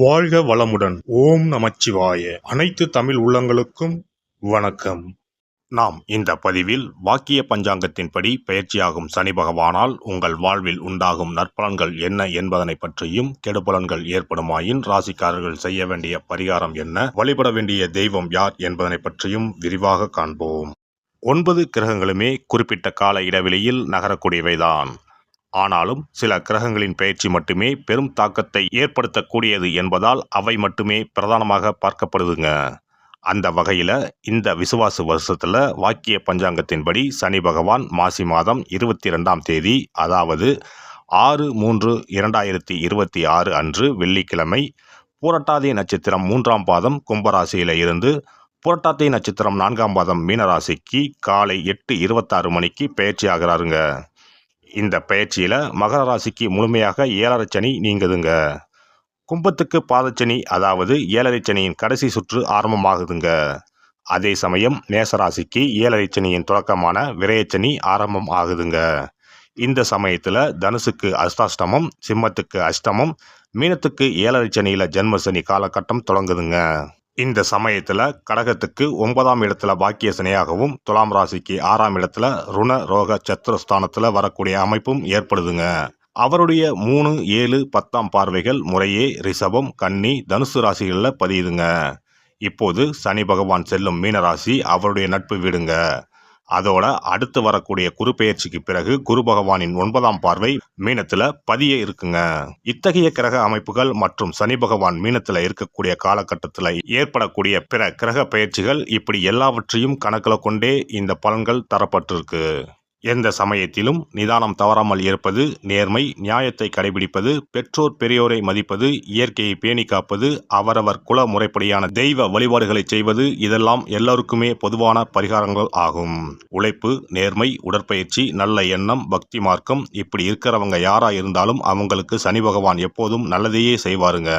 வாழ்க வளமுடன். ஓம் நமச்சிவாய. அனைத்து தமிழ் உள்ளங்களுக்கும் வணக்கம். நாம் இந்த பதிவில் வாக்கிய பஞ்சாங்கத்தின்படி பயிற்சியாகும் சனி பகவானால் உங்கள் வாழ்வில் உண்டாகும் நற்பலன்கள் என்ன என்பதனை பற்றியும், கெடுபலன்கள் ஏற்படுமாயின் ராசிக்காரர்கள் செய்ய வேண்டிய பரிகாரம் என்ன, வழிபட வேண்டிய தெய்வம் யார் என்பதனை பற்றியும் விரிவாக காண்போம். 9 கிரகங்களுமே குறிப்பிட்ட கால இடைவெளியில் நகரக்கூடியவைதான். ஆனாலும் சில கிரகங்களின் பெயர்ச்சி மட்டுமே பெரும் தாக்கத்தை ஏற்படுத்தக்கூடியது என்பதால் அவை மட்டுமே பிரதானமாக பார்க்கப்படுதுங்க. அந்த வகையில் இந்த விசுவாச வருஷத்தில் வாக்கிய பஞ்சாங்கத்தின்படி சனி பகவான் மாசி மாதம் 22ஆம் தேதி, அதாவது 6/3/2026 அன்று வெள்ளிக்கிழமை, பூரட்டாதி நட்சத்திரம் 3ஆம் பாதம் கும்பராசியில் இருந்து புரட்டாதி நட்சத்திரம் 4ஆம் பாதம் மீனராசிக்கு காலை 8:26 மணிக்கு பெயர்ச்சி ஆகிறாருங்க. இந்த பயிற்சியில் மகர ராசிக்கு முழுமையாக 7.5 சனி நீங்குதுங்க. கும்பத்துக்கு பாதச்சனி, அதாவது 7.5 சனியின் கடைசி சுற்று ஆரம்பமாகுதுங்க. அதே சமயம் மேசராசிக்கு 7.5 சனியின் தொடக்கமான விரயச்சனி ஆரம்பம் ஆகுதுங்க. இந்த சமயத்தில் தனுசுக்கு அஷ்டாஷ்டமம், சிம்மத்துக்கு அஷ்டமம், மீனத்துக்கு 7.5 சனியில் ஜென்மசனி காலகட்டம் தொடங்குதுங்க. இந்த சமயத்தில் கடகத்துக்கு 9ஆம் இடத்துல பாக்கிய சனியாகவும், துலாம் ராசிக்கு 6ஆம் இடத்துல ருண ரோக சத்துரஸ்தானத்தில் வரக்கூடிய அமைப்பும் ஏற்படுதுங்க. அவருடைய 3, 7, 10ஆம் பார்வைகள் முறையே ரிஷபம், கன்னி, தனுசு ராசிகளில் பதியுதுங்க. இப்போது சனி பகவான் செல்லும் மீனராசி அவருடைய நட்பு வீடுங்க. அதோட அடுத்து வரக்கூடிய குரு பெயர்ச்சிக்கு பிறகு குரு பகவானின் 9ஆம் பார்வை மீனத்துல பதிய இருக்குங்க. இத்தகைய கிரக அமைப்புகள் மற்றும் சனி பகவான் மீனத்துல இருக்கக்கூடிய காலகட்டத்தில் ஏற்படக்கூடிய பிற கிரக பெயர்ச்சிகள், இப்படி எல்லாவற்றையும் கணக்கில் கொண்டே இந்த பலன்கள் தரப்பட்டிருக்கு. எந்த சமயத்திலும் நிதானம் தவறாமல் இருப்பது, நேர்மை, நியாயத்தை கடைபிடிப்பது, பெற்றோர் பெரியோரை மதிப்பது, இயற்கையை பேணி காப்பது, அவரவர் குல முறைப்படியான தெய்வ வழிபாடுகளை செய்வது, இதெல்லாம் எல்லோருக்குமே பொதுவான பரிகாரங்கள் ஆகும். உழைப்பு, நேர்மை, உடற்பயிற்சி, நல்ல எண்ணம், பக்தி மார்க்கம், இப்படி இருக்கிறவங்க யாரா இருந்தாலும் அவங்களுக்கு சனி பகவான் எப்போதும் நல்லதையே செய்வாருங்க.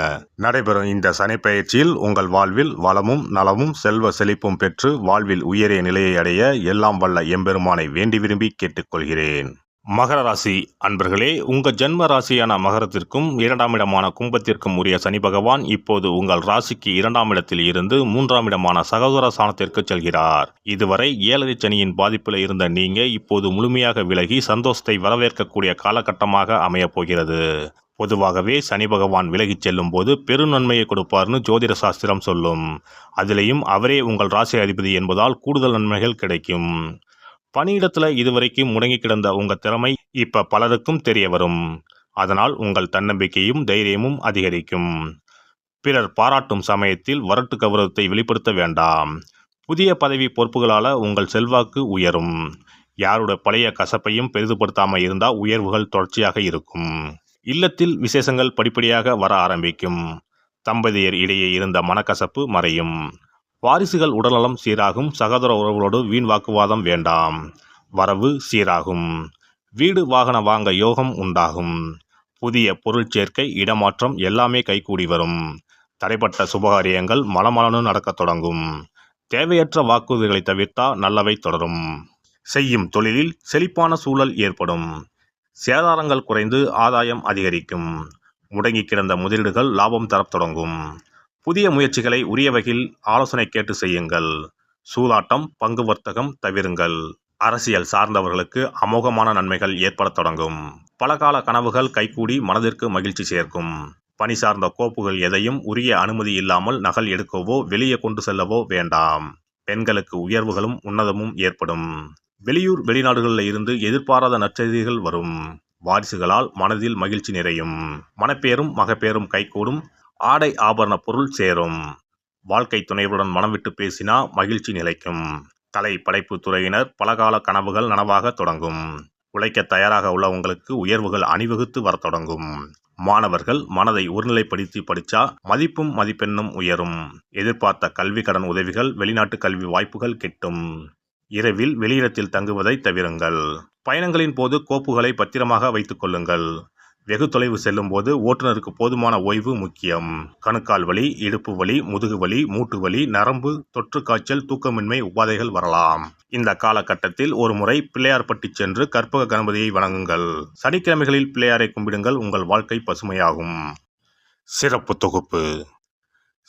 நடைபெறும் இந்த சனி பயிற்சியில் உங்கள் வாழ்வில் வளமும் நலமும் செல்வ செழிப்பும் பெற்று வாழ்வில் உயரிய நிலையை அடைய எல்லாம் வல்ல எம்பெருமானை வேண்டி விரும்பி கேட்டுக்கொள்கிறேன். மகர ராசி அன்பர்களே, உங்க ஜென்ம ராசியான மகரத்திற்கும் 2ஆம் இடமான கும்பத்திற்கும் உரிய சனி பகவான் இப்போது உங்கள் ராசிக்கு 2ஆம் இடத்தில் இருந்து 3ஆம் இடமான சகோதர ஸ்தானத்திற்கு செல்கிறார். இதுவரை 7.5 சனியின் பாதிப்பில் இருந்த நீங்க இப்போது முழுமையாக விலகி சந்தோஷத்தை வரவேற்கக்கூடிய காலகட்டமாக அமையப் போகிறது. பொதுவாகவே சனி பகவான் விலகிச் செல்லும் போது பெருநன்மையை கொடுப்பார்னு ஜோதிட சாஸ்திரம் சொல்லும். அதிலேயும் அவரே உங்கள் ராசி அதிபதி என்பதால் கூடுதல் நன்மைகள் கிடைக்கும். பணியிடத்துல இதுவரைக்கும் முடங்கி கிடந்த உங்க திறமை இப்ப பலருக்கும் தெரிய வரும். அதனால் உங்கள் தன்னம்பிக்கையும் தைரியமும் அதிகரிக்கும். பிறர் பாராட்டும் சமயத்தில் வரட்டு கௌரவத்தை வெளிப்படுத்த வேண்டாம். புதிய பதவி பொறுப்புகளால உங்கள் செல்வாக்கு உயரும். யாரோட பழைய கசப்பையும் பெரிதுபடுத்தாமல் இருந்தால் உயர்வுகள் தொடர்ச்சியாக இருக்கும். இல்லத்தில் விசேஷங்கள் படிப்படியாக வர ஆரம்பிக்கும். தம்பதியர் இடையே இருந்த மனக்கசப்பு மறையும். வாரிசுகள் உடல்நலம் சீராகும். சகோதர உறவுகளோடு வீண் வாக்குவாதம் வேண்டாம். வரவு சீராகும். வீடு வாகன வாங்க யோகம் உண்டாகும். புதிய பொருள் சேர்க்கை, இடமாற்றம் எல்லாமே கைகூடி வரும். தடைப்பட்ட சுபகாரியங்கள் மலமலனு நடக்க தொடங்கும். தேவையற்ற வாக்குறுதிகளை தவிர்த்தா நல்லவை தொடரும். செய்யும் தொழிலில் செழிப்பான சூழல் ஏற்படும். சேதாரங்கள் குறைந்து ஆதாயம் அதிகரிக்கும். முடங்கி கிடந்த முதலீடுகள் லாபம் தரத் தொடங்கும். புதிய முயற்சிகளை உரிய வகையில் ஆலோசனை கேட்டு செய்யுங்கள். சூதாட்டம், பங்கு வர்த்தகம் தவிருங்கள். அரசியல் சார்ந்தவர்களுக்கு அமோகமான நன்மைகள் ஏற்பட தொடங்கும். பலகால கனவுகள் கைகூடி மனதிற்கு மகிழ்ச்சி சேர்க்கும். பணி சார்ந்த கோப்புகள் எதையும் உரிய அனுமதி இல்லாமல் நகல் எடுக்கவோ வெளியே கொண்டு செல்லவோ வேண்டாம். பெண்களுக்கு உயர்வுகளும் உன்னதமும் ஏற்படும். வெளியூர் வெளிநாடுகளில் இருந்து எதிர்பாராத நற்செய்திகள் வரும். வாரிசுகளால் மனதில் மகிழ்ச்சி நிறையும். மனப்பேரும் மகப்பேரும் கைகூடும். ஆடை ஆபரண பொருள் சேரும். வாழ்க்கை துணையுடன் மனம் விட்டு பேசினா மகிழ்ச்சி நிலைக்கும். கலை படைப்பு துறையினர் பலகால கனவுகள் நனவாக தொடங்கும். உழைக்க தயாராக உள்ளவங்களுக்கு உயர்வுகள் அணிவகுத்து வர தொடங்கும். மாணவர்கள் மனதை ஒருநிலைப்படுத்தி படித்தா மதிப்பும் மதிப்பெண்ணும் உயரும். எதிர்பார்த்த கல்வி கடன் உதவிகள், வெளிநாட்டு கல்வி வாய்ப்புகள் கிட்டும். இரவில் வெளியிடத்தில் தங்குவதை தவிருங்கள். பயணங்களின் போது கோப்புகளை பத்திரமாக வைத்துக் கொள்ளுங்கள். வெகு தொலைவு செல்லும் போது ஓட்டுநருக்கு போதுமான ஓய்வு முக்கியம். கணுக்கால் வலி, இடுப்பு வலி, முதுகு வலி, மூட்டு வலி, நரம்பு தொற்று காய்ச்சல், தூக்கமின்மை உபாதைகள் வரலாம். இந்த காலகட்டத்தில் ஒரு முறை பிள்ளையார்பட்டி சென்று கற்பக கணபதியை வணங்குங்கள். சனிக்கிழமைகளில் பிள்ளையாரை கும்பிடுங்கள். உங்கள் வாழ்க்கை பசுமையாகும். சிறப்பு தொகுப்பு.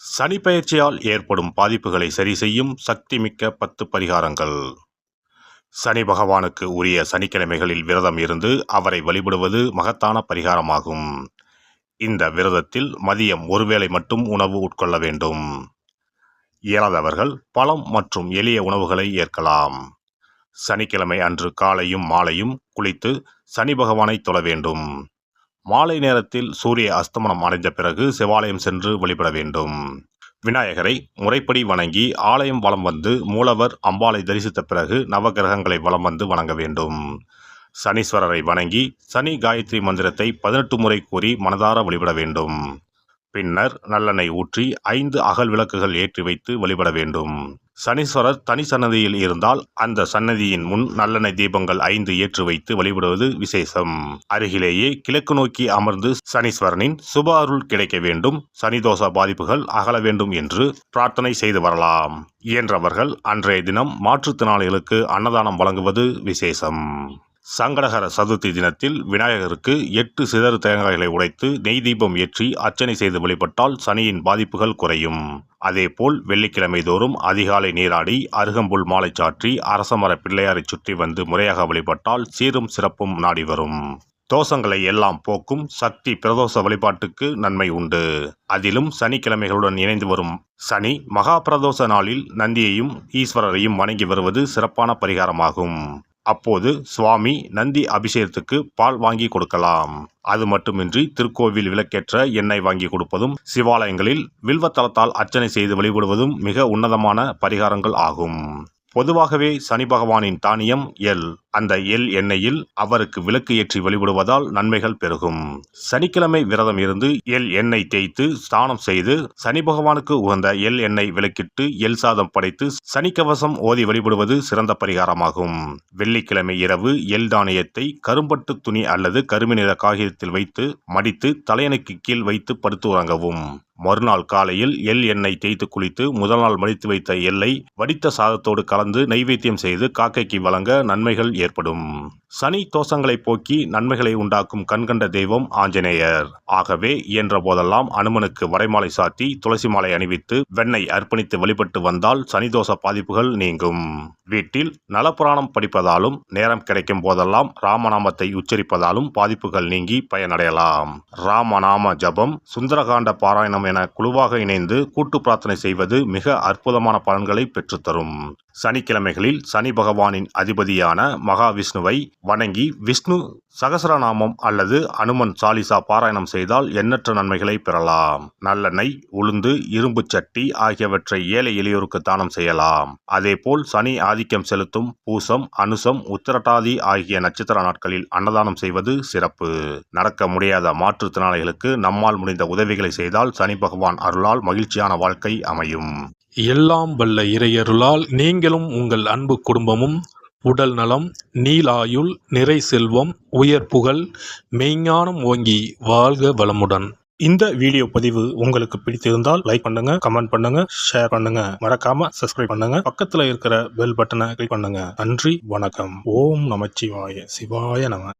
சனி பெயர்ச்சியால் ஏற்படும் பாதிப்புகளை சரி செய்யும் சக்திமிக்க 10 பரிகாரங்கள். சனி பகவானுக்கு உரிய சனிக்கிழமைகளில் விரதம் இருந்து அவரை வழிபடுவது மகத்தான பரிகாரமாகும். இந்த விரதத்தில் மதியம் ஒருவேளை மட்டும் உணவு உட்கொள்ள வேண்டும். இயலாதவர்கள் பழம் மற்றும் எளிய உணவுகளை ஏற்கலாம். சனிக்கிழமை அன்று காலையும் மாலையும் குளித்து சனி பகவானை தொழ வேண்டும். மாலை நேரத்தில் சூரிய அஸ்தமனம் அடைந்த பிறகு சிவாலயம் சென்று வழிபட வேண்டும். விநாயகரை முறைப்படி வணங்கி ஆலயம் வலம் வந்து மூலவர் அம்பாளை தரிசித்த பிறகு நவகிரகங்களை வலம் வந்து வணங்க வேண்டும். சனீஸ்வரரை வணங்கி சனி காயத்ரி மந்திரத்தை 18 முறை கூறி மனதார வழிபட வேண்டும். பின்னர் நல்லெண்ணெய் ஊற்றி 5 அகல் விளக்குகள் ஏற்றி வைத்து வழிபட வேண்டும். சனீஸ்வரர் தனி சன்னதியில் இருந்தால் அந்த சன்னதியின் முன் நல்லெண்ணெய் தீபங்கள் 5 ஏற்றி வைத்து வழிபடுவது விசேஷம். அருகிலேயே கிழக்கு நோக்கி அமர்ந்து சனீஸ்வரனின் சுப அருள் கிடைக்க வேண்டும், சனிதோஷ பாதிப்புகள் அகல வேண்டும் என்று பிரார்த்தனை செய்து வரலாம். இயன்றவர்கள் அன்றைய தினம் மாற்றுத்திறனாளிகளுக்கு அன்னதானம் வழங்குவது விசேஷம். சங்கடகர சதுர்த்தி தினத்தில் விநாயகருக்கு 8 சிதறு தேங்காய்களை உடைத்து நெய் தீபம் ஏற்றி அர்ச்சனை செய்து வழிபட்டால் சனியின் பாதிப்புகள் குறையும். அதேபோல் வெள்ளிக்கிழமை தோறும் அதிகாலை நீராடி அருகம்புல் மாலை சாற்றி அரசமர பிள்ளையாரை சுற்றி வந்து முறையாக வழிபட்டால் சீரும் சிறப்பும் நாடி வரும். தோஷங்களை எல்லாம் போக்கும் சக்தி பிரதோஷ வழிபாட்டுக்கு நன்மை உண்டு. அதிலும் சனிக்கிழமைகளுடன் இணைந்து வரும் சனி மகா பிரதோஷ நாளில் நந்தியையும் ஈஸ்வரரையும் வணங்கி வருவது சிறப்பான பரிகாரமாகும். அப்போது சுவாமி நந்தி அபிஷேகத்துக்கு பால் வாங்கி கொடுக்கலாம். அது மட்டுமின்றி திருக்கோவில் விளக்கேற்ற எண்ணெய் வாங்கி கொடுப்பதும் சிவாலயங்களில் வில்வத்தலத்தால் அர்ச்சனை செய்து வழிபடுவதும் மிக உன்னதமான பரிகாரங்கள் ஆகும். பொதுவாகவே சனி பகவானின் தானியம் எள். அந்த எள் எண்ணெயில் அவருக்கு விளக்கு ஏற்றி வழிபடுவதால் நன்மைகள் பெருகும். சனிக்கிழமை விரதம் இருந்து எள் எண்ணெய் தேய்த்து ஸ்நானம் செய்து சனி பகவானுக்கு உகந்த எள் எண்ணெய் விளக்கிட்டு எள் சாதம் படைத்து சனிக்கவசம் ஓதி வழிபடுவது சிறந்த பரிகாரமாகும். வெள்ளிக்கிழமை இரவு எள் தானியத்தை கரும்பட்டு துணி அல்லது கருமை நிற காகிதத்தில் வைத்து மடித்து தலையணைக்கு கீழ் வைத்து படுத்து உறங்கவும். மறுநாள் காலையில் எள் எண்ணெய் தேய்த்து குளித்து முதல் நாள் மடித்து வைத்த எள்ளை வடித்த சாதத்தோடு கலந்து நைவேத்தியம் செய்து காக்கைக்கு வழங்க நன்மைகள் ஏற்படும். சனி தோஷங்களை போக்கி நன்மைகளை உண்டாக்கும் கண்கண்ட தெய்வம் ஆஞ்சநேயர். ஆகவே இயன்ற போதெல்லாம் அனுமனுக்கு வடைமாலை சாத்தி துளசி மாலை அணிவித்து வெண்ணெய் அர்ப்பணித்து வழிபட்டு வந்தால் சனிதோஷ பாதிப்புகள் நீங்கும். வீட்டில் நலப்புராணம் படிப்பதாலும் நேரம் கிடைக்கும் போதெல்லாம் ராமநாமத்தை உச்சரிப்பதாலும் பாதிப்புகள் நீங்கி பயனடையலாம். ராமநாம ஜபம், சுந்தரகாண்ட பாராயணம் என குழுவாக இணைந்து கூட்டு பிரார்த்தனை செய்வது மிக அற்புதமான பலன்களை பெற்றுத்தரும். சனிக்கிழமைகளில் சனி பகவானின் அதிபதியான மகாவிஷ்ணுவை வணங்கி விஷ்ணு சகசரநாமம் அல்லது அனுமன் சாலிசா பாராயணம் செய்தால் எண்ணற்ற நன்மைகளை பெறலாம். நல்லெண்ணெய், உளுந்து, இரும்பு சட்டி ஆகியவற்றை ஏழை எளியோருக்கு தானம் செய்யலாம். அதேபோல் சனி ஆதிக்கம் செலுத்தும் பூசம், அனுசம், உத்திரட்டாதி ஆகிய நட்சத்திர நாட்களில் அன்னதானம் செய்வது சிறப்பு. நடக்க முடியாத மாற்றுத்திறனாளிகளுக்கு நம்மால் முடிந்த உதவிகளை செய்தால் சனி பகவான் அருளால் மகிழ்ச்சியான வாழ்க்கை அமையும். எல்லாம் வல்ல இறையருளால் நீங்களும் உங்கள் அன்பு குடும்பமும் உடல் நலம், நீலாயுள், நிறை செல்வம், உயர் புகழ், மெய்ஞானம் ஓங்கி வாழ்க வளமுடன். இந்த வீடியோ பதிவு உங்களுக்கு பிடித்திருந்தால் லைக் பண்ணுங்க, கமெண்ட் பண்ணுங்க, ஷேர் பண்ணுங்க, மறக்காம சப்ஸ்கிரைப் பண்ணுங்க, பக்கத்துல இருக்கிற பெல் பட்டனை கிளிக் பண்ணுங்க. நன்றி, வணக்கம். ஓம் நமச்சிவாய. சிவாய நம.